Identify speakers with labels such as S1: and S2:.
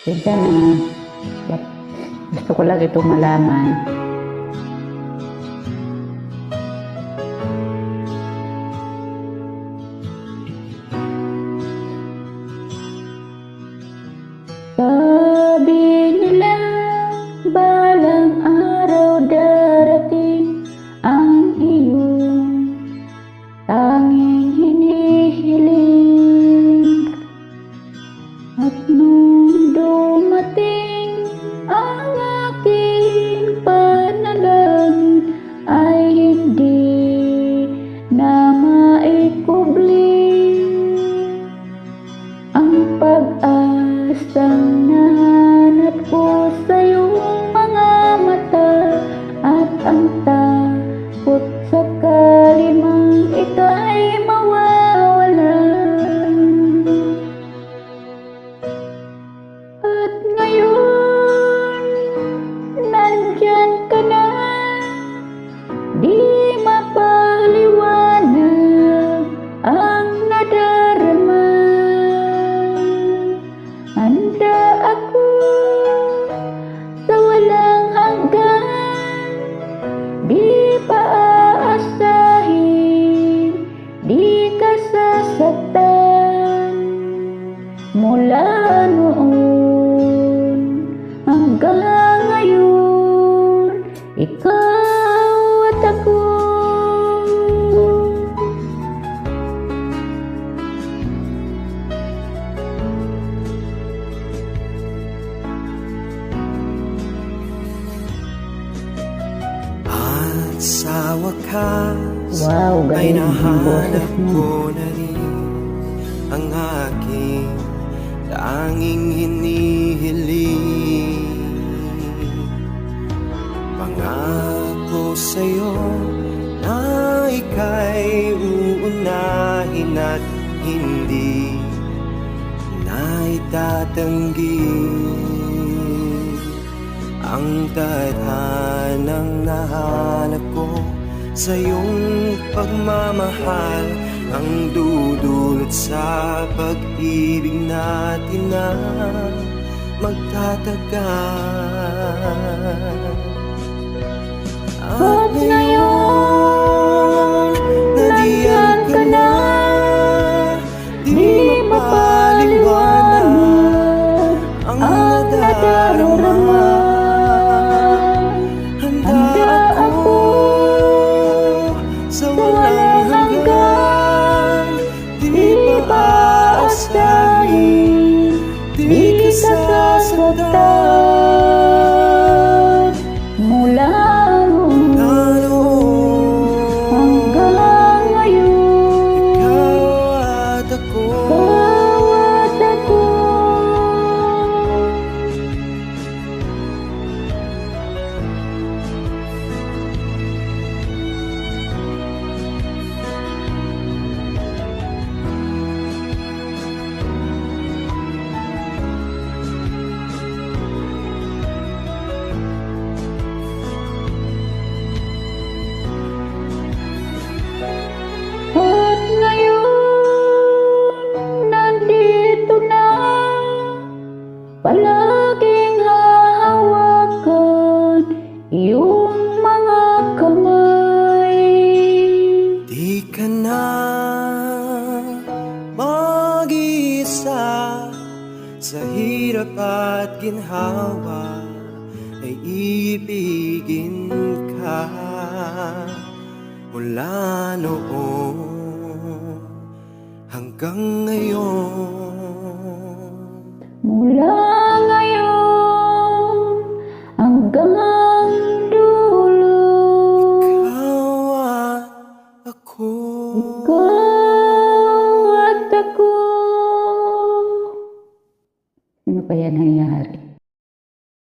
S1: Pasensya na. Gusto ko lang itong malaman. Sabi nila, balang araw darating ang iyong tanging hinihiling. At nung dumating ang aking panalangin ay hindi na maikubli ang pag-asang nahanap ko sa iyong mga mata at ang takot sakali mang ika'y mawawala. At ngayon, nandyan ka na, di mapaliwanag ang nadarama. Handa ako sa walang hanggan, di pa aasahin, di ka sasaktan. Mula noon hanggang ngayon, ikaw at ako.
S2: At sa wakas,
S1: Wow,
S2: ay
S1: galing ang boses
S2: nahanap
S1: mo.
S2: ko na rin ang aking tanging hinihiling. Pangako sa'yo na ika'y uunahin at hindi na itatanggi ang tadhanang nahanap ko sa iyong pagmamahal, ang dudulot sa pag-ibig natin na magtatagal.
S1: At ngayon, nandyan ka na, di mapaliwanag ang nadarama. Handa ako
S2: sa
S1: walang hanggan, di pa aasahin, di ka sasaktan. Mula hanggang ngayon,
S2: ikaw at ako.
S1: ikaw at ako. At ngayon, nandito na, palaging hahawakan iyong mga kamay.
S2: Di ka na mag-iisa sa hirap at ginhawa, ay iibigin ka. Mula noon hanggang ngayon,
S1: Mula ngayon hanggang dulo,
S2: ikaw at ako.
S1: ikaw at ako. Ano kaya nangyari?